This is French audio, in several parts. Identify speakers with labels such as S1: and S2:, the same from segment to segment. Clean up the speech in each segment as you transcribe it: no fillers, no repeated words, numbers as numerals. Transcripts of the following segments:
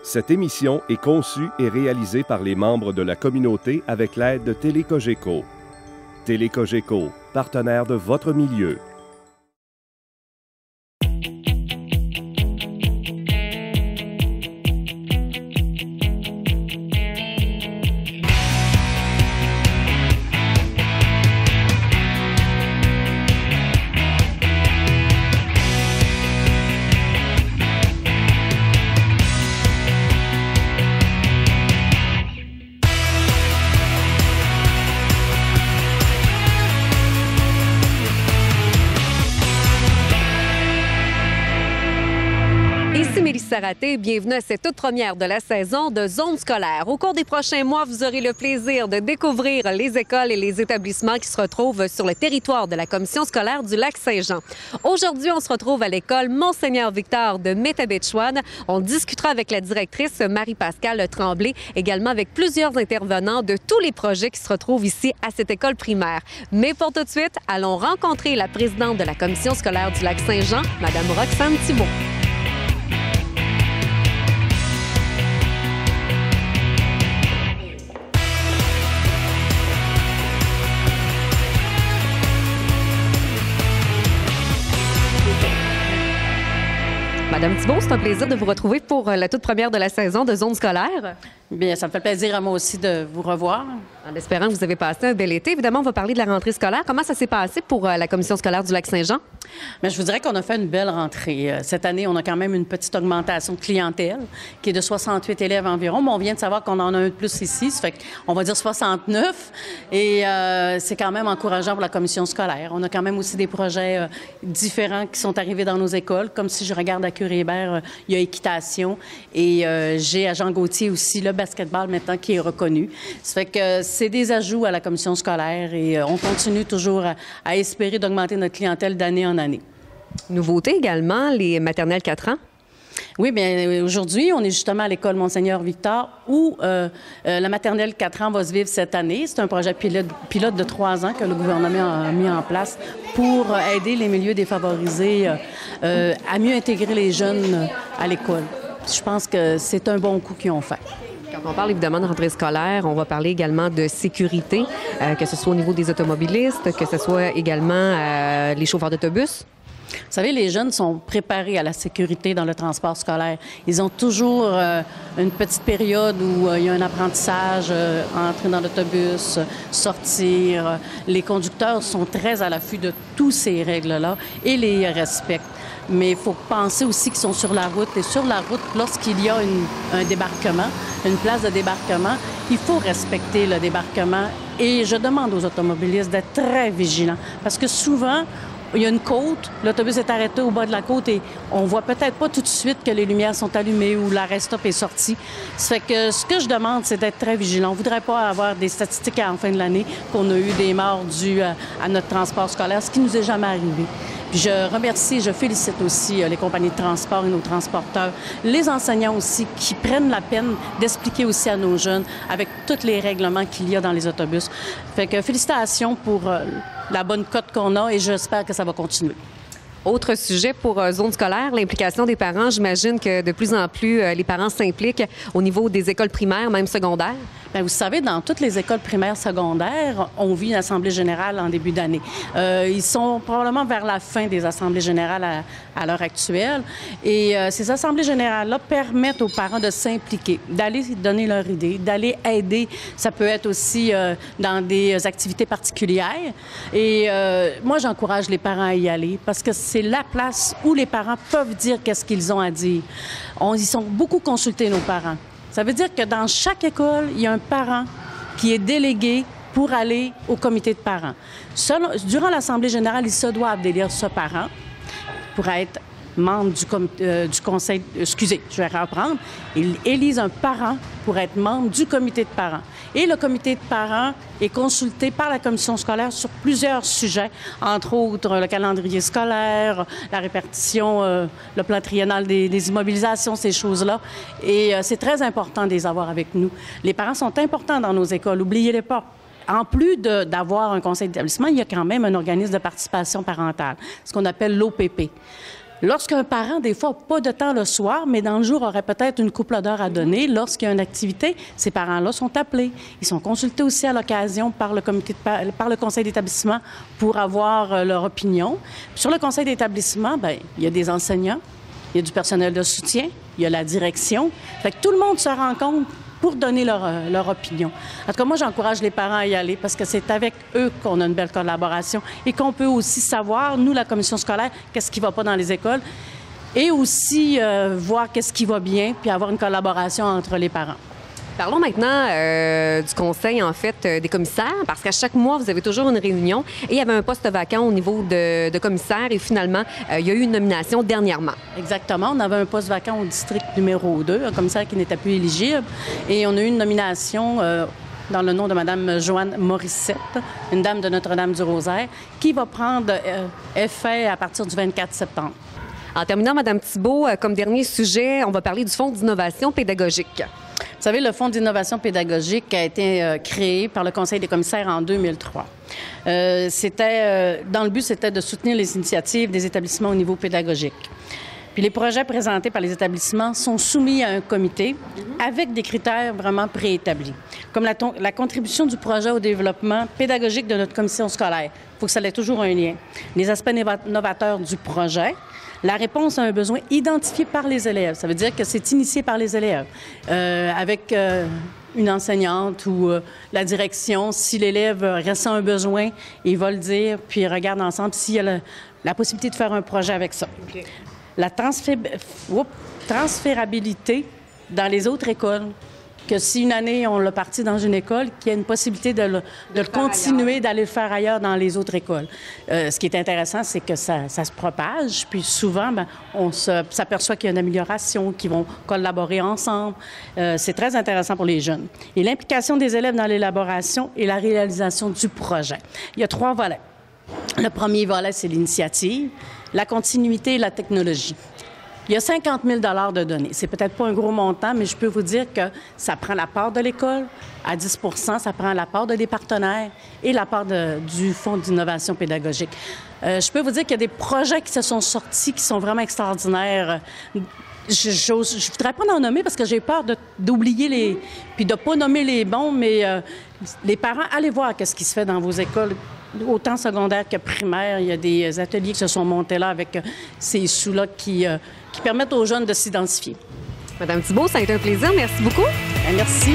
S1: Cette émission est conçue et réalisée par les membres de la communauté avec l'aide de Télécogeco. Télécogeco, partenaire de votre milieu.
S2: Raté, bienvenue à cette toute première de la saison de Zone scolaire. Au cours des prochains mois, vous aurez le plaisir de découvrir les écoles et les établissements qui se retrouvent sur le territoire de la Commission scolaire du Lac-Saint-Jean. Aujourd'hui, on se retrouve à l'école Monseigneur Victor de Métabetchouan. On discutera avec la directrice Marie-Pascale Tremblay, également avec plusieurs intervenants de tous les projets qui se retrouvent ici à cette école primaire. Mais pour tout de suite, allons rencontrer la présidente de la Commission scolaire du Lac-Saint-Jean, Mme Roxane Thibault. Madame Thibault, c'est un plaisir de vous retrouver pour la toute première de la saison de Zone scolaire.
S3: Bien, ça me fait plaisir à moi aussi de vous revoir.
S2: En espérant que vous avez passé un bel été. Évidemment, on va parler de la rentrée scolaire. Comment ça s'est passé pour la Commission scolaire du Lac-Saint-Jean?
S3: Bien, je vous dirais qu'on a fait une belle rentrée. Cette année, on a quand même une petite augmentation de clientèle qui est de 68 élèves environ. Mais on vient de savoir qu'on en a un de plus ici. Ça fait qu'on va dire 69. Et c'est quand même encourageant pour la Commission scolaire. On a quand même aussi des projets différents qui sont arrivés dans nos écoles. Comme si je regarde à Curie-Hébert, il y a équitation. Et j'ai à Jean Gauthier aussi le basketball maintenant qui est reconnu. Ça fait que c'est des ajouts à la Commission scolaire et on continue toujours à espérer d'augmenter notre clientèle d'année en année.
S2: Nouveauté également, les maternelles 4 ans.
S3: Oui, bien aujourd'hui, on est justement à l'école Monseigneur Victor où la maternelle 4 ans va se vivre cette année. C'est un projet pilote de 3 ans que le gouvernement a mis en place pour aider les milieux défavorisés à mieux intégrer les jeunes à l'école. Je pense que c'est un bon coup qu'ils ont fait.
S2: Quand on parle évidemment de rentrée scolaire, on va parler également de sécurité, que ce soit au niveau des automobilistes, que ce soit également les chauffeurs d'autobus.
S3: Vous savez, les jeunes sont préparés à la sécurité dans le transport scolaire. Ils ont toujours une petite période où il y a un apprentissage, entrer dans l'autobus, sortir. Les conducteurs sont très à l'affût de toutes ces règles-là et les respectent. Mais il faut penser aussi qu'ils sont sur la route. Et sur la route, lorsqu'il y a un débarquement, une place de débarquement, il faut respecter le débarquement. Et je demande aux automobilistes d'être très vigilants. Parce que souvent, il y a une côte, l'autobus est arrêté au bas de la côte et on voit peut-être pas tout de suite que les lumières sont allumées ou l'arrêt stop est sorti. Ça fait que ce que je demande, c'est d'être très vigilant. On voudrait pas avoir des statistiques à la fin de l'année qu'on a eu des morts dues à notre transport scolaire, ce qui nous est jamais arrivé. Puis je remercie, je félicite aussi les compagnies de transport et nos transporteurs, les enseignants aussi qui prennent la peine d'expliquer aussi à nos jeunes avec tous les règlements qu'il y a dans les autobus. Fait que félicitations pour la bonne cote qu'on a et j'espère que ça va continuer.
S2: Autre sujet pour Zone scolaire, l'implication des parents. J'imagine que de plus en plus, les parents s'impliquent au niveau des écoles primaires, même secondaires.
S3: Bien, vous savez, dans toutes les écoles primaires secondaires, on vit une assemblée générale en début d'année. Ils sont probablement vers la fin des assemblées générales à l'heure actuelle. Et ces assemblées générales-là permettent aux parents de s'impliquer, d'aller donner leur idée, d'aller aider. Ça peut être aussi dans des activités particulières. Et moi, j'encourage les parents à y aller parce que c'est la place où les parents peuvent dire qu'est-ce qu'ils ont à dire. Ils sont beaucoup consultés, nos parents. Ça veut dire que dans chaque école, il y a un parent qui est délégué pour aller au comité de parents. Durant l'Assemblée générale, ils se doivent d'élire ce parent pour être membre du conseil... Excusez, je vais reprendre. Ils élisent un parent pour être membre du comité de parents. Et le comité de parents est consulté par la commission scolaire sur plusieurs sujets, entre autres le calendrier scolaire, la répartition, le plan triennal des immobilisations, ces choses-là. Et c'est très important de les avoir avec nous. Les parents sont importants dans nos écoles, n'oubliez-les pas. En plus d'avoir un conseil d'établissement, il y a quand même un organisme de participation parentale, ce qu'on appelle l'OPP. Lorsqu'un parent, des fois, n'a pas de temps le soir, mais dans le jour, aurait peut-être une couple d'heures à donner, lorsqu'il y a une activité, ces parents-là sont appelés. Ils sont consultés aussi à l'occasion par le conseil d'établissement pour avoir leur opinion. Puis sur le conseil d'établissement, bien, il y a des enseignants, il y a du personnel de soutien, il y a la direction. Fait que tout le monde se rencontre pour donner leur opinion. En tout cas, moi, j'encourage les parents à y aller parce que c'est avec eux qu'on a une belle collaboration et qu'on peut aussi savoir, nous, la commission scolaire, qu'est-ce qui ne va pas dans les écoles et aussi voir qu'est-ce qui va bien puis avoir une collaboration entre les parents.
S2: Parlons maintenant du conseil, en fait, des commissaires, parce qu'à chaque mois, vous avez toujours une réunion et il y avait un poste vacant au niveau de commissaire et finalement, il y a eu une nomination dernièrement.
S3: Exactement. On avait un poste vacant au district numéro 2, un commissaire qui n'était plus éligible et on a eu une nomination dans le nom de Mme Joanne Morissette, une dame de Notre-Dame-du-Rosaire, qui va prendre effet à partir du 24 septembre.
S2: En terminant, Mme Thibault, comme dernier sujet, on va parler du Fonds d'innovation pédagogique.
S3: Vous savez, le Fonds d'innovation pédagogique a été créé par le Conseil des commissaires en 2003. Dans le but, c'était de soutenir les initiatives des établissements au niveau pédagogique. Puis les projets présentés par les établissements sont soumis à un comité avec des critères vraiment préétablis, comme la contribution du projet au développement pédagogique de notre commission scolaire. Il faut que ça ait toujours un lien. Les aspects novateurs du projet, la réponse à un besoin identifié par les élèves. Ça veut dire que c'est initié par les élèves, avec une enseignante ou la direction. Si l'élève ressent un besoin, il va le dire, puis il regarde ensemble s'il y a la possibilité de faire un projet avec ça. Okay. La transférabilité dans les autres écoles, que si une année, on l'a parti dans une école, qu'il y a une possibilité de le continuer, d'aller le faire ailleurs dans les autres écoles. Ce qui est intéressant, c'est que ça se propage, puis souvent, on s'aperçoit qu'il y a une amélioration, qu'ils vont collaborer ensemble. C'est très intéressant pour les jeunes. Et l'implication des élèves dans l'élaboration et la réalisation du projet. Il y a 3 volets. Le premier volet, c'est l'initiative, la continuité et la technologie. Il y a 50 000 $ de données. C'est peut-être pas un gros montant, mais je peux vous dire que ça prend la part de l'école à 10 %, ça prend la part des partenaires et la part du Fonds d'innovation pédagogique. Je peux vous dire qu'il y a des projets qui se sont sortis qui sont vraiment extraordinaires. Je ne voudrais pas en nommer parce que j'ai peur d'oublier puis de ne pas nommer les bons, mais les parents, allez voir ce qui se fait dans vos écoles. Autant secondaire que primaire, il y a des ateliers qui se sont montés là avec ces sous-là qui permettent aux jeunes de s'identifier.
S2: Madame Thibault, ça a été un plaisir. Merci beaucoup.
S3: Merci.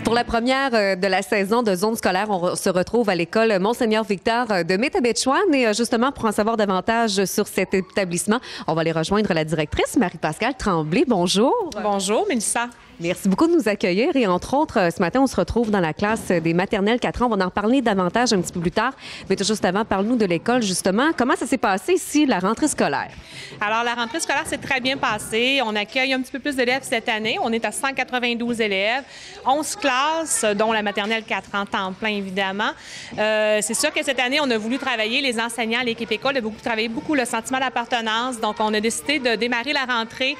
S2: Pour la première de la saison de Zone scolaire, on se retrouve à l'école Monseigneur Victor de Métabetchouan. Et justement, pour en savoir davantage sur cet établissement, on va aller rejoindre la directrice, Marie-Pascale Tremblay. Bonjour.
S4: Bonjour, Mélissa.
S2: Merci beaucoup de nous accueillir. Et entre autres, ce matin, on se retrouve dans la classe des maternelles 4 ans. On va en reparler davantage un petit peu plus tard. Mais tout juste avant, parle-nous de l'école, justement. Comment ça s'est passé ici, la rentrée scolaire?
S4: Alors, la rentrée scolaire s'est très bien passée. On accueille un petit peu plus d'élèves cette année. On est à 192 élèves, 11 classes, dont la maternelle 4 ans, temps plein, évidemment. C'est sûr que cette année, on a voulu travailler, les enseignants, l'équipe école, a travaillé beaucoup le sentiment d'appartenance. Donc, on a décidé de démarrer la rentrée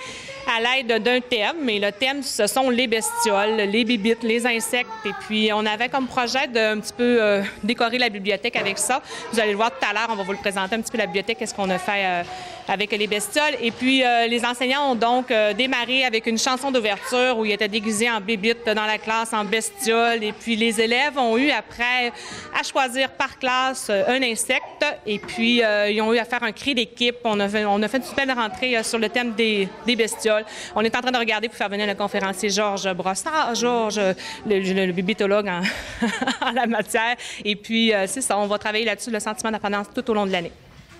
S4: à l'aide d'un thème. Et le thème, ce sont les bestioles, les bibites, les insectes. Et puis, on avait comme projet de un petit peu décorer la bibliothèque avec ça. Vous allez le voir tout à l'heure, on va vous le présenter un petit peu la bibliothèque, qu'est-ce qu'on a fait avec les bestioles. Et puis, les enseignants ont donc démarré avec une chanson d'ouverture où ils étaient déguisés en bibites dans la classe, en bestioles. Et puis, les élèves ont eu après à choisir par classe un insecte. Et puis, ils ont eu à faire un cri d'équipe. On a fait une super rentrée sur le thème des bestioles. On est en train de regarder pour faire venir le conférencier Georges Brossard, le bibitologue en la matière. Et puis, c'est ça, on va travailler là-dessus, le sentiment d'appartenance tout au long de l'année.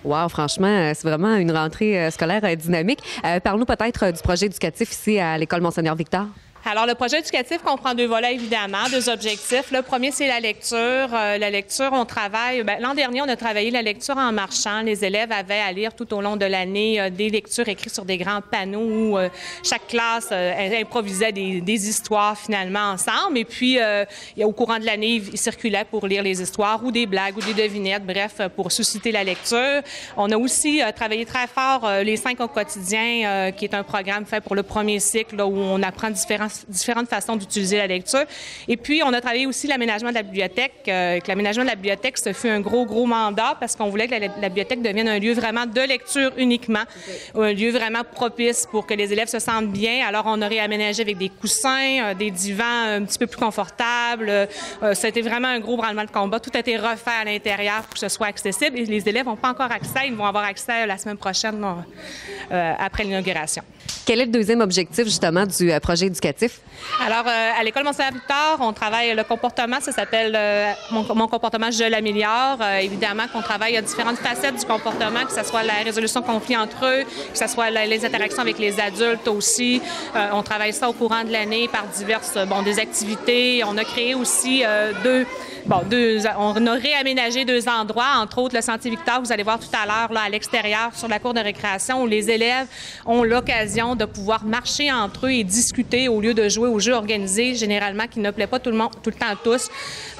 S2: Wow, franchement, c'est vraiment une rentrée scolaire dynamique. Parle-nous peut-être du projet éducatif ici à l'école Monseigneur Victor.
S4: Alors, le projet éducatif comprend 2 volets, évidemment, 2 objectifs. Le premier, c'est la lecture. La lecture, on travaille... l'an dernier, on a travaillé la lecture en marchant. Les élèves avaient à lire tout au long de l'année des lectures écrites sur des grands panneaux où chaque classe improvisait des histoires, finalement, ensemble. Et puis, au courant de l'année, ils circulaient pour lire les histoires ou des blagues ou des devinettes, bref, pour susciter la lecture. On a aussi travaillé très fort les 5 au quotidien, qui est un programme fait pour le premier cycle, là, où on apprend différentes façons d'utiliser la lecture. Et puis, on a travaillé aussi l'aménagement de la bibliothèque. L'aménagement de la bibliothèque, ce fut un gros mandat parce qu'on voulait que la bibliothèque devienne un lieu vraiment de lecture uniquement, un lieu vraiment propice pour que les élèves se sentent bien. Alors, on a réaménagé avec des coussins, des divans un petit peu plus confortables. C'était vraiment un gros branlement de combat. Tout a été refait à l'intérieur pour que ce soit accessible. Et les élèves n'ont pas encore accès. Ils vont avoir accès la semaine prochaine, après l'inauguration.
S2: Quel est le deuxième objectif, justement, du projet éducatif?
S4: Alors, à l'École Monseigneur-Victor, on travaille le comportement. Ça s'appelle Mon comportement, je l'améliore. Évidemment qu'on travaille à différentes facettes du comportement, que ce soit la résolution de conflits entre eux, que ce soit les interactions avec les adultes aussi. On travaille ça au courant de l'année par diverses, des activités. On a créé aussi on a réaménagé 2 endroits, entre autres le Sentier Victor, vous allez voir tout à l'heure, là, à l'extérieur, sur la cour de récréation, où les élèves ont l'occasion de pouvoir marcher entre eux et discuter au lieu de jouer aux jeux organisés, généralement, qui ne plaît pas tout le temps à tous.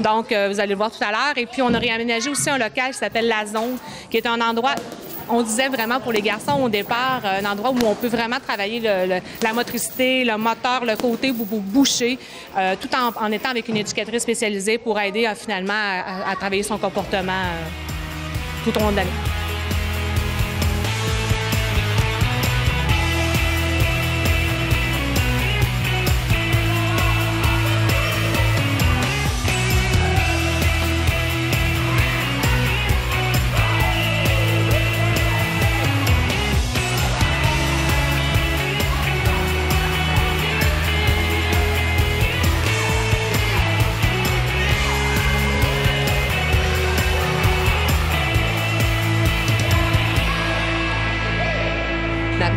S4: Donc, vous allez le voir tout à l'heure. Et puis, on a réaménagé aussi un local qui s'appelle La Zone, qui est un endroit... On disait vraiment pour les garçons au départ, un endroit où on peut vraiment travailler la motricité, le moteur, le côté boucher, tout en étant avec une éducatrice spécialisée pour aider finalement à travailler son comportement tout au long de l'année.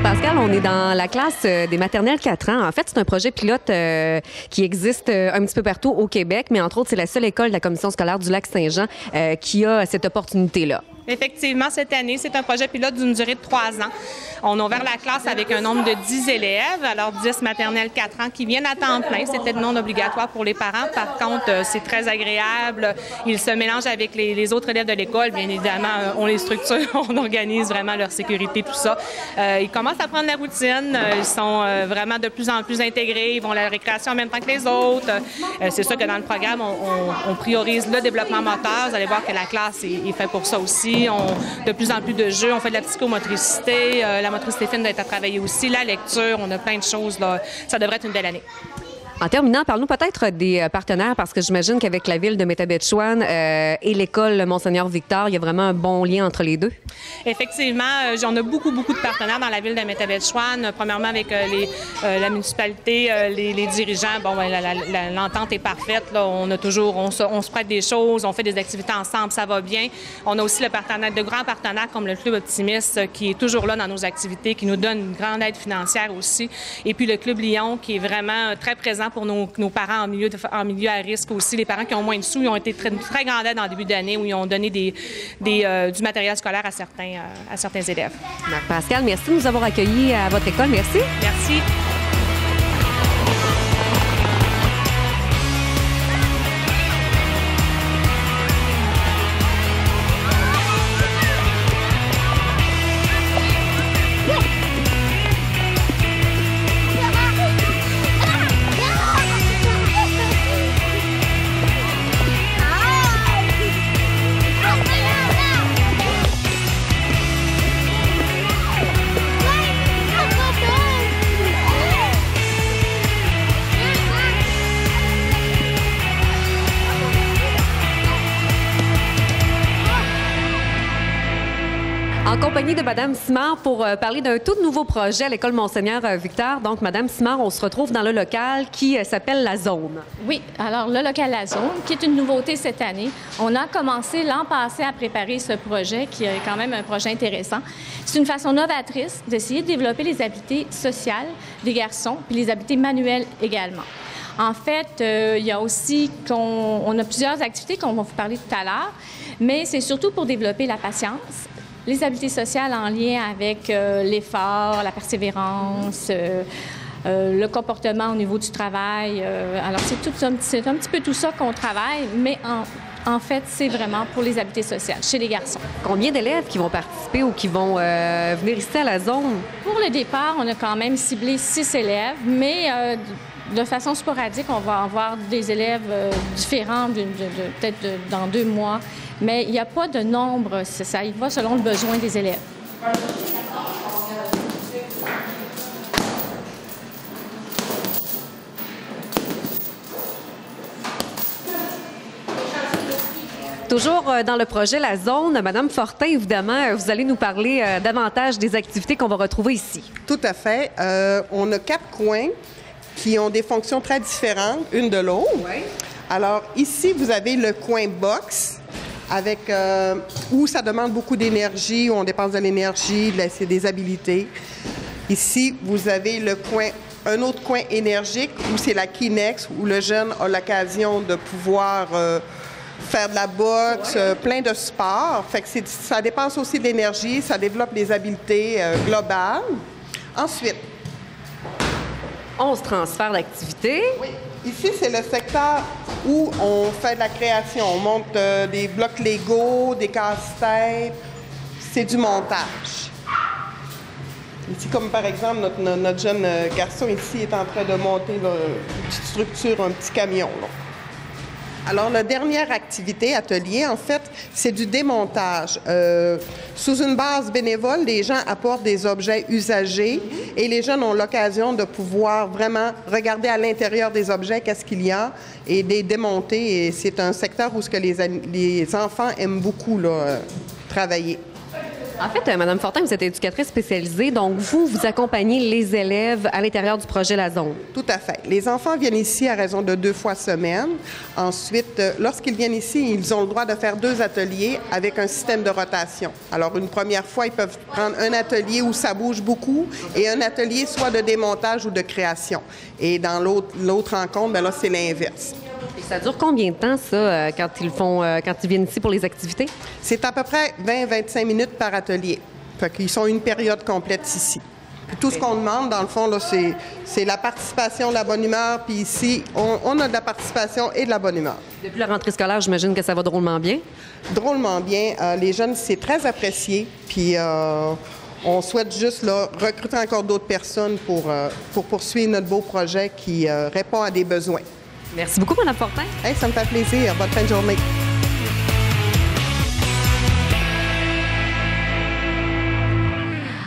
S2: Pascal, on est dans la classe des maternelles 4 ans. En fait, c'est un projet pilote qui existe un petit peu partout au Québec, mais entre autres, c'est la seule école de la commission scolaire du Lac-Saint-Jean qui a cette opportunité-là.
S4: Effectivement, cette année, c'est un projet pilote d'une durée de 3 ans. On a ouvert la classe avec un nombre de 10 élèves, alors 10 maternelles 4 ans qui viennent à temps plein. C'était non obligatoire pour les parents. Par contre, c'est très agréable. Ils se mélangent avec les autres élèves de l'école. Bien évidemment, on les structure, on organise vraiment leur sécurité, tout ça. Ils commencent à prendre la routine. Ils sont vraiment de plus en plus intégrés. Ils vont à la récréation en même temps que les autres. C'est sûr que dans le programme, on priorise le développement moteur. Vous allez voir que la classe est faite pour ça aussi. De plus en plus de jeux. On fait de la psychomotricité. La motricité fine doit être à travailler aussi. La lecture, on a plein de choses. Là. Ça devrait être une belle année.
S2: En terminant, parle-nous peut-être des partenaires, parce que j'imagine qu'avec la ville de Métabetchouan et l'école Monseigneur-Victor, il y a vraiment un bon lien entre les deux.
S4: Effectivement, on a beaucoup de partenaires dans la ville de Métabetchouan. Premièrement, avec la municipalité, les dirigeants. L'entente est parfaite. Là. On se prête des choses, on fait des activités ensemble, ça va bien. On a aussi de grands partenaires comme le Club Optimiste qui est toujours là dans nos activités, qui nous donne une grande aide financière aussi. Et puis le Club Lyon qui est vraiment très présent pour nos parents en milieu à risque aussi. Les parents qui ont moins de sous, ils ont été très grande aide en début d'année où ils ont donné du matériel scolaire à certains élèves.
S2: Marc-Pascal, merci de nous avoir accueillis à votre école. Merci.
S4: Merci.
S2: En compagnie de Mme Simard pour parler d'un tout nouveau projet à l'École Monseigneur Victor. Donc, Mme Simard, on se retrouve dans le local qui s'appelle La Zone.
S5: Oui, alors le local La Zone, qui est une nouveauté cette année. On a commencé l'an passé à préparer ce projet, qui est quand même un projet intéressant. C'est une façon novatrice d'essayer de développer les habiletés sociales des garçons, puis les habiletés manuelles également. En fait, il y a aussi on a plusieurs activités qu'on va vous parler tout à l'heure, mais c'est surtout pour développer la patience, les habiletés sociales en lien avec l'effort, la persévérance, le comportement au niveau du travail. Alors, c'est un petit peu tout ça qu'on travaille, mais en fait, c'est vraiment pour les habiletés sociales chez les garçons.
S2: Combien d'élèves qui vont participer ou qui vont venir ici à La Zone? Pour
S5: le départ, on a quand même ciblé 6 élèves, mais de façon sporadique, on va avoir des élèves différents, peut-être dans 2 mois, mais il n'y a pas de nombre, ça y va selon le besoin des élèves.
S2: Toujours dans le projet La Zone, Madame Fortin, évidemment, vous allez nous parler davantage des activités qu'on va retrouver ici.
S6: Tout à fait. On a 4 coins qui ont des fonctions très différentes, une de l'autre. Oui. Alors, ici, vous avez le coin box, avec où ça demande beaucoup d'énergie, où on dépense de l'énergie, c'est des habiletés. Ici, vous avez un autre coin énergique, où c'est la Kinex, où le jeune a l'occasion de pouvoir faire de la boxe, plein de sports. Fait que ça dépense aussi de l'énergie, ça développe des habiletés globales. Ensuite,
S2: 11 transferts d'activités.
S6: Oui. Ici, c'est le secteur où on fait de la création. On monte des blocs Lego, des casse-têtes. C'est du montage. Ici, comme par exemple, notre jeune garçon ici est en train de monter là, une petite structure, un petit camion. Là. Alors, la dernière activité, atelier, en fait, c'est du démontage. Sous une base bénévole, les gens apportent des objets usagés et les jeunes ont l'occasion de pouvoir vraiment regarder à l'intérieur des objets qu'est-ce qu'il y a et les démonter. Et c'est un secteur où les enfants aiment beaucoup là, travailler.
S2: En fait, Mme Fortin, vous êtes éducatrice spécialisée, donc vous accompagnez les élèves à l'intérieur du projet La Zone.
S6: Tout à fait. Les enfants viennent ici à raison de 2 fois semaine. Ensuite, lorsqu'ils viennent ici, ils ont le droit de faire 2 ateliers avec un système de rotation. Alors, une première fois, ils peuvent prendre un atelier où ça bouge beaucoup et un atelier soit de démontage ou de création. Et dans l'autre rencontre, bien là, c'est l'inverse.
S2: Et ça dure combien de temps, ça, quand ils viennent ici pour les activités?
S6: C'est à peu près 20-25 minutes par atelier. Fait qu'ils sont une période complète ici. Puis tout ce qu'on demande, dans le fond, là, c'est la participation, la bonne humeur. Puis ici, on a de la participation et de la bonne humeur.
S2: Depuis la rentrée scolaire, j'imagine que ça va drôlement bien?
S6: Drôlement bien. Les jeunes, c'est très apprécié. Puis on souhaite juste là, recruter encore d'autres personnes pour poursuivre notre beau projet qui répond à des besoins.
S2: Merci beaucoup, Mme Fortin.
S6: Hey, ça me fait plaisir. Bonne fin de journée.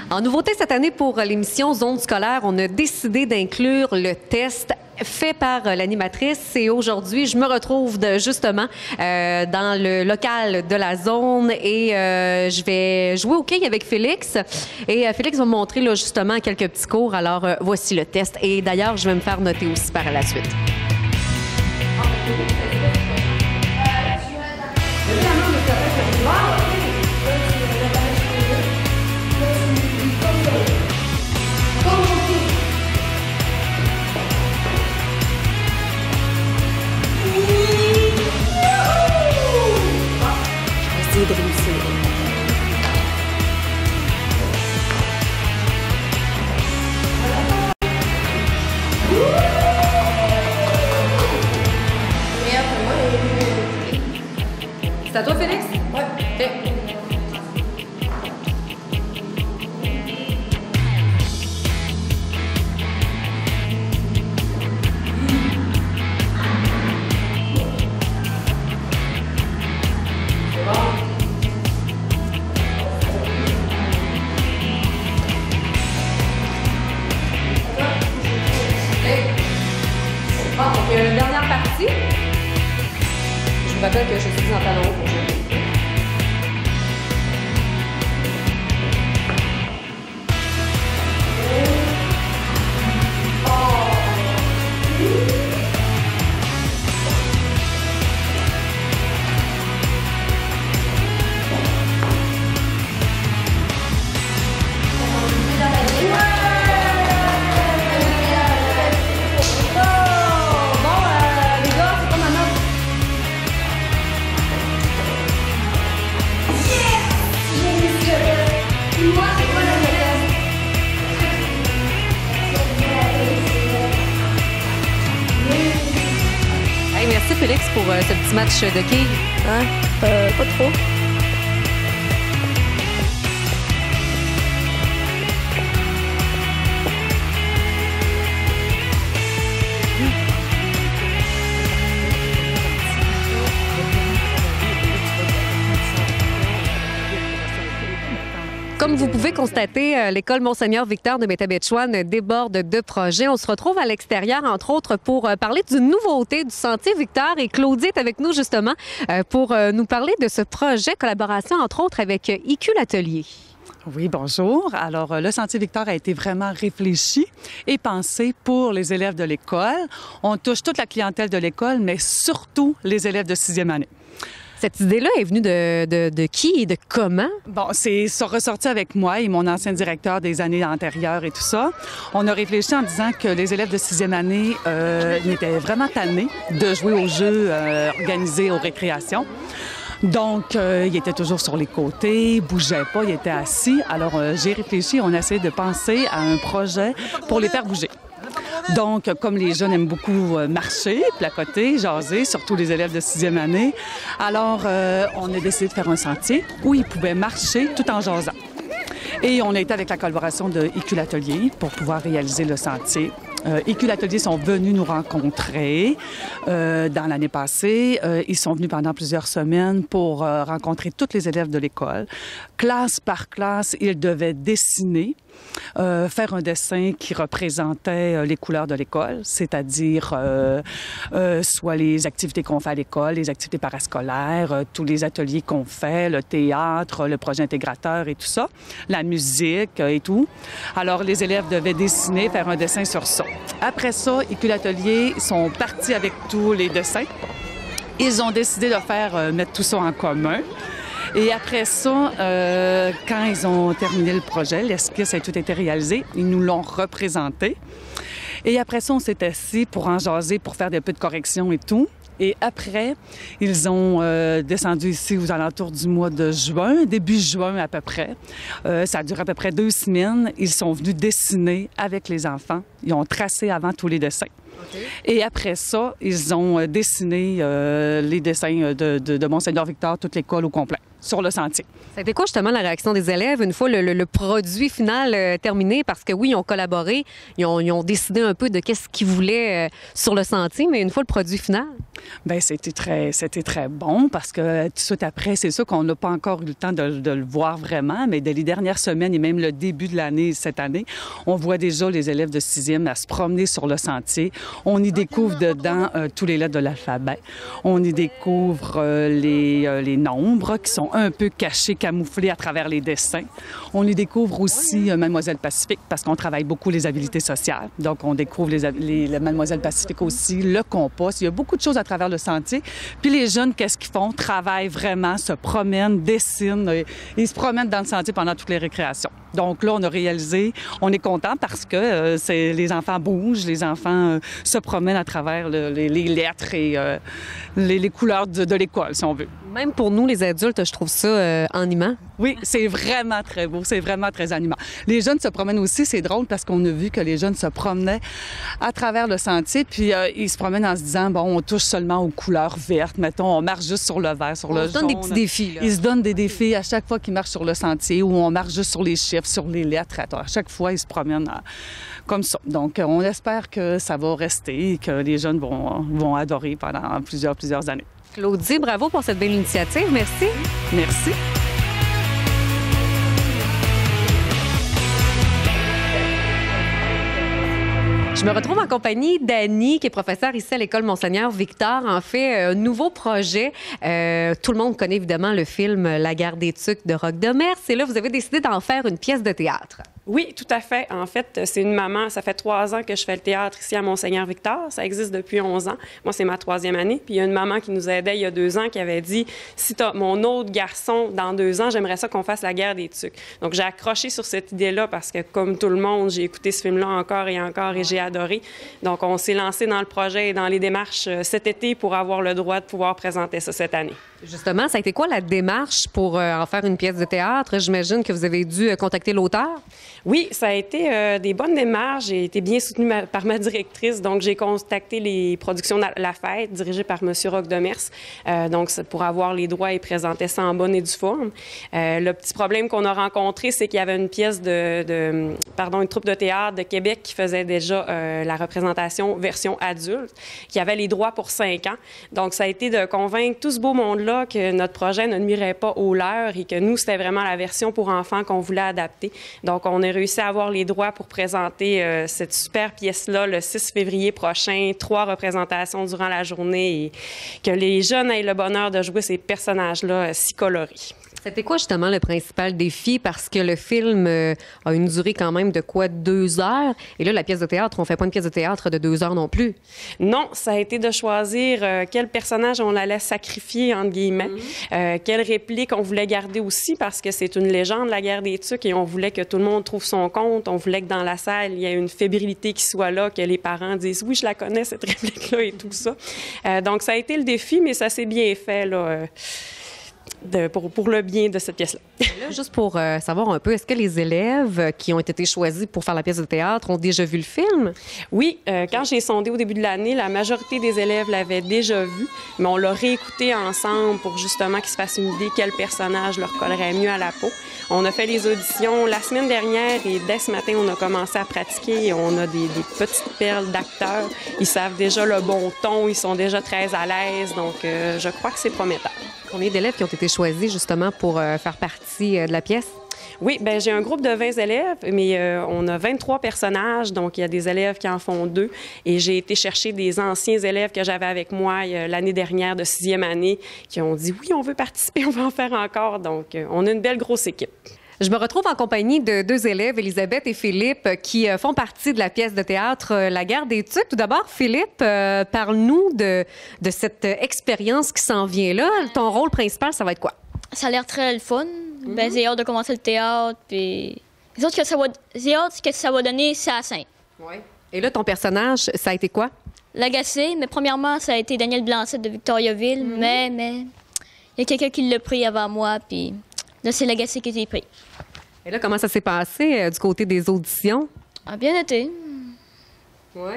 S2: En nouveauté cette année pour l'émission Zone scolaire, on a décidé d'inclure le test fait par l'animatrice. Et aujourd'hui, je me retrouve justement dans le local de La Zone et je vais jouer au quai avec Félix. Et Félix va me montrer là, justement quelques petits cours. Alors, voici le test. Et d'ailleurs, je vais me faire noter aussi par la suite. De réussir. C'est à toi, Félix? Oui. Okay. Dernière partie. Je vous rappelle que je suis en talon pour jouer. Félix, pour ce petit match de quilles?
S7: Hein? Pas trop.
S2: Comme vous pouvez constater, l'école Monseigneur Victor de Métabetchouan déborde de projets. On se retrouve à l'extérieur, entre autres, pour parler d'une nouveauté du Sentier Victor. Et Claudie est avec nous, justement, pour nous parler de ce projet, collaboration, entre autres, avec IQ l'Atelier.
S8: Oui, bonjour. Alors, le Sentier Victor a été vraiment réfléchi et pensé pour les élèves de l'école. On touche toute la clientèle de l'école, mais surtout les élèves de 6e année.
S2: Cette idée-là est venue de qui et de comment?
S8: Bon, c'est ressorti avec moi et mon ancien directeur des années antérieures et tout ça. On a réfléchi en disant que les élèves de 6e année étaient vraiment tannés de jouer aux jeux organisés aux récréations. Donc, ils étaient toujours sur les côtés, ils bougeaient pas, ils étaient assis. Alors, j'ai réfléchi, on a essayé de penser à un projet pour les faire bouger. Donc, comme les jeunes aiment beaucoup marcher, placoter, jaser, surtout les élèves de 6e année, alors on a décidé de faire un sentier où ils pouvaient marcher tout en jasant. Et on a été avec la collaboration de IQ l'Atelier pour pouvoir réaliser le sentier. IQ l'Atelier sont venus nous rencontrer dans l'année passée. Ils sont venus pendant plusieurs semaines pour rencontrer tous les élèves de l'école. Classe par classe, ils devaient dessiner, faire un dessin qui représentait les couleurs de l'école, c'est-à-dire soit les activités qu'on fait à l'école, les activités parascolaires, tous les ateliers qu'on fait, le théâtre, le projet intégrateur et tout ça, la musique et tout. Alors, les élèves devaient dessiner, faire un dessin sur ça. Après ça, IQ l'Atelier sont partis avec tous les dessins. Ils ont décidé de faire mettre tout ça en commun. Et après ça, quand ils ont terminé le projet, l'esquisse a tout été réalisé, ils nous l'ont représenté. Et après ça, on s'est assis pour en jaser, pour faire des peu de corrections et tout. Et après, ils ont descendu ici aux alentours du mois de juin, début juin à peu près. Ça a duré à peu près 2 semaines. Ils sont venus dessiner avec les enfants. Ils ont tracé avant tous les dessins. Okay. Et après ça, ils ont dessiné les dessins de Monseigneur Victor, toute l'école au complet, sur le sentier.
S2: Ça a été quoi justement la réaction des élèves une fois le produit final terminé? Parce que oui, ils ont collaboré, ils ont décidé un peu de qu'est-ce qu'ils voulaient sur le sentier, mais une fois le produit final?
S8: Bien, c'était très bon parce que tout de suite après, c'est sûr qu'on n'a pas encore eu le temps de le voir vraiment, mais dès les dernières semaines et même le début de l'année, cette année, on voit déjà les élèves de 6e à se promener sur le sentier. On y découvre dedans tous les lettres de l'alphabet. On y découvre les nombres qui sont un peu cachés, camouflés à travers les dessins. On y découvre aussi Mademoiselle Pacifique parce qu'on travaille beaucoup les habiletés sociales. Donc, on découvre les Mademoiselle Pacifique aussi, le compost. Il y a beaucoup de choses à travers le sentier. Puis les jeunes, qu'est-ce qu'ils font? Travaillent vraiment, se promènent, dessinent. Ils se promènent dans le sentier pendant toutes les récréations. Donc là, on a réalisé, on est content parce que les enfants bougent, les enfants se promènent à travers les lettres et les couleurs de l'école, si on veut.
S2: Même pour nous, les adultes, je trouve ça animant.
S8: Oui, c'est vraiment très beau, c'est vraiment très animant. Les jeunes se promènent aussi, c'est drôle parce qu'on a vu que les jeunes se promenaient à travers le sentier, puis ils se promènent en se disant, bon, on touche seulement aux couleurs vertes, mettons, on marche juste sur le vert, sur le jaune.
S2: On se donne des petits défis, là.
S8: Ils se donnent des défis à chaque fois qu'ils marchent sur le sentier ou on marche juste sur les chiffres, sur les lettres. À chaque fois, ils se promènent comme ça. Donc, on espère que ça va rester et que les jeunes vont adorer pendant plusieurs années.
S2: Claudie, bravo pour cette belle initiative. Merci.
S8: Merci.
S2: Je me retrouve en compagnie d'Annie, qui est professeure ici à l'École Monseigneur Victor. En fait, un nouveau projet. Tout le monde connaît évidemment le film La guerre des tucs de Roch Demers. Et là, vous avez décidé d'en faire une pièce de théâtre.
S9: Oui, tout à fait. En fait, c'est une maman. Ça fait 3 ans que je fais le théâtre ici à Monseigneur Victor. Ça existe depuis 11 ans. Moi, c'est ma 3e année. Puis il y a une maman qui nous aidait il y a 2 ans qui avait dit « Si tu as mon autre garçon dans 2 ans, j'aimerais ça qu'on fasse la guerre des tucs. » Donc, j'ai accroché sur cette idée-là parce que, comme tout le monde, j'ai écouté ce film-là encore et j'ai adoré. Donc, on s'est lancé dans le projet et dans les démarches cet été pour avoir le droit de pouvoir présenter ça cette année.
S2: Justement, ça a été quoi la démarche pour en faire une pièce de théâtre? J'imagine que vous avez dû contacter l'auteur.
S9: Oui, ça a été des bonnes démarches. J'ai été bien soutenue par ma directrice. Donc, j'ai contacté les productions La Fête, dirigées par M. Roch Demers. Donc, c'est pour avoir les droits et présenter ça en bonne et due forme. Le petit problème qu'on a rencontré, c'est qu'il y avait une pièce une troupe de théâtre de Québec qui faisait déjà la représentation version adulte, qui avait les droits pour 5 ans. Donc, ça a été de convaincre tout ce beau monde-là que notre projet ne nuirait pas au leur et que nous, c'était vraiment la version pour enfants qu'on voulait adapter. Donc, on a réussi à avoir les droits pour présenter cette super pièce-là le 6 février prochain, 3 représentations durant la journée et que les jeunes aient le bonheur de jouer ces personnages-là si colorés.
S2: C'était quoi justement le principal défi? Parce que le film a une durée quand même de quoi? 2 heures? Et là, la pièce de théâtre, on fait pas une pièce de théâtre de 2 heures non plus.
S9: Non, ça a été de choisir quel personnage on allait sacrifier, entre guillemets, quelle réplique on voulait garder aussi, parce que c'est une légende, la guerre des tucs, et on voulait que tout le monde trouve son compte. On voulait que dans la salle, il y ait une fébrilité qui soit là, que les parents disent « Oui, je la connais, cette réplique-là » et tout ça. Donc, ça a été le défi, mais ça s'est bien fait, là. Pour le bien de cette pièce-là.
S2: Là, juste pour savoir un peu, est-ce que les élèves qui ont été choisis pour faire la pièce de théâtre ont déjà vu le film?
S9: Oui, quand j'ai sondé au début de l'année, la majorité des élèves l'avaient déjà vu, mais on l'a réécouté ensemble pour justement qu'ils se fassent une idée quel personnage leur collerait mieux à la peau. On a fait les auditions la semaine dernière et dès ce matin, on a commencé à pratiquer. On a des petites perles d'acteurs. Ils savent déjà le bon ton, ils sont déjà très à l'aise, donc je crois que c'est prometteur.
S2: Combien d'élèves qui ont été choisis justement pour faire partie de la pièce?
S9: Oui, bien, j'ai un groupe de 20 élèves, mais on a 23 personnages, donc il y a des élèves qui en font 2. Et j'ai été chercher des anciens élèves que j'avais avec moi l'année dernière de 6e année qui ont dit « Oui, on veut participer, on va en faire encore ». Donc, on a une belle grosse équipe.
S2: Je me retrouve en compagnie de 2 élèves, Elisabeth et Philippe, qui font partie de la pièce de théâtre La guerre des tucs. Tout d'abord, Philippe, parle-nous de cette expérience qui s'en vient là. Ton rôle principal, ça va être quoi?
S7: Ça a l'air très le fun. Ben, j'ai hâte de commencer le théâtre. Puis... j'ai hâte que ça va donner, c'est à la scène.
S2: Oui. Et là, ton personnage, ça a été quoi?
S7: L'agacé, mais premièrement, ça a été Daniel Blancette de Victoriaville. Mais il y a quelqu'un qui l'a pris avant moi, puis là, c'est l'agacé qui j'ai pris.
S2: Et là, comment ça s'est passé du côté des auditions?
S7: Ah, bien été.
S2: Oui.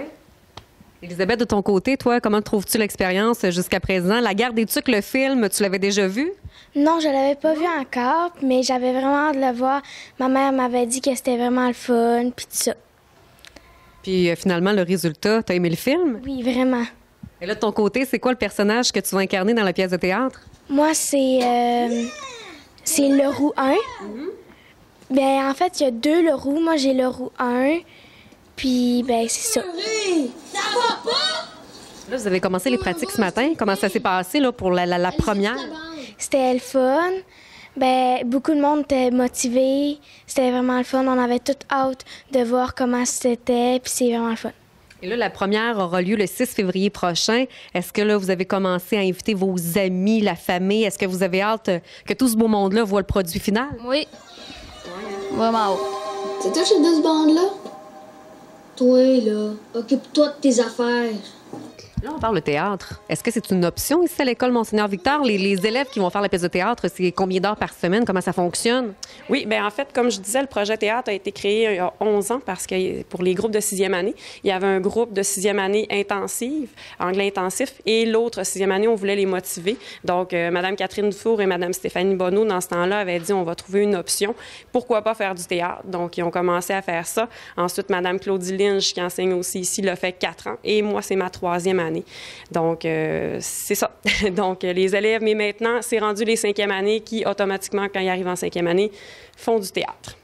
S2: Elisabeth, de ton côté, toi, comment trouves-tu l'expérience jusqu'à présent? La guerre des tucs, le film, tu l'avais déjà vu?
S10: Non, je l'avais pas vu encore, mais j'avais vraiment hâte de le voir. Ma mère m'avait dit que c'était vraiment le fun, puis tout ça.
S2: Puis finalement, le résultat, t'as aimé le film?
S10: Oui, vraiment.
S2: Et là, de ton côté, c'est quoi le personnage que tu vas incarner dans la pièce de théâtre?
S10: Moi, c'est Leroux 1. Ben, en fait, il y a 2 Leroux. Moi, j'ai Leroux 1. Puis, ben, c'est ça.
S2: Ça va pas! Là, vous avez commencé les pratiques ce matin. Comment ça s'est passé là, pour la première?
S10: C'était le fun. Ben, beaucoup de monde était motivé. C'était vraiment le fun. On avait toute hâte de voir comment c'était. Puis, c'est vraiment le fun.
S2: Et là, la première aura lieu le 6 février prochain. Est-ce que là, vous avez commencé à inviter vos amis, la famille? Est-ce que vous avez hâte que tout ce beau monde-là voit le produit final?
S7: Oui. Vraiment hâte.
S11: C'est toi chef de ce bande-là? Toi, là, occupe-toi de tes affaires.
S2: Là, on parle de théâtre. Est-ce que c'est une option ici à l'École Monseigneur-Victor? Les élèves qui vont faire la pièce de théâtre, c'est combien d'heures par semaine? Comment ça fonctionne?
S9: Oui, bien en fait, comme je disais, le projet théâtre a été créé il y a 11 ans parce que pour les groupes de 6e année, il y avait un groupe de 6e année intensive, anglais intensif, et l'autre 6e année, on voulait les motiver. Donc, Mme Catherine Dufour et Mme Stéphanie Bonneau, dans ce temps-là, avaient dit on va trouver une option. Pourquoi pas faire du théâtre? Donc, ils ont commencé à faire ça. Ensuite, Mme Claudie Lynch, qui enseigne aussi ici, l'a fait 4 ans. Et moi, c'est ma 3e année. Donc, c'est ça. Donc, les élèves, mais maintenant, c'est rendu les 5e années qui, automatiquement, quand ils arrivent en 5e année, font du théâtre.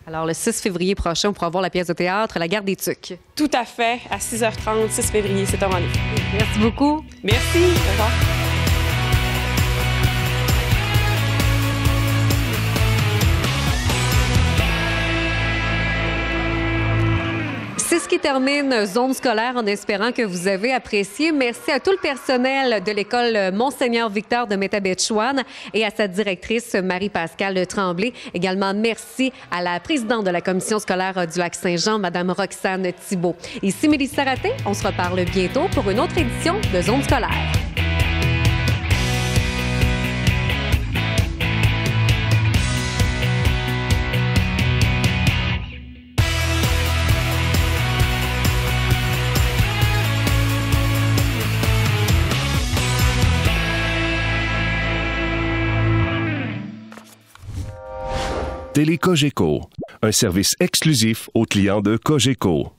S2: Alors, le 6 février prochain, on pourra voir la pièce de théâtre La guerre des tucs.
S9: Tout à fait, à 6h30, 6 février, c'est un rendez-vous.
S2: Merci beaucoup.
S9: Merci. Au revoir.
S2: C'est ce qui termine Zone scolaire en espérant que vous avez apprécié. Merci à tout le personnel de l'École Monseigneur-Victor de Métabetchouane et à sa directrice Marie-Pascale Tremblay. Également, merci à la présidente de la commission scolaire du Lac-Saint-Jean, Mme Roxane Thibault. Ici Mélissa Raté, on se reparle bientôt pour une autre édition de Zone scolaire.
S1: Télécogeco, un service exclusif aux clients de Cogeco.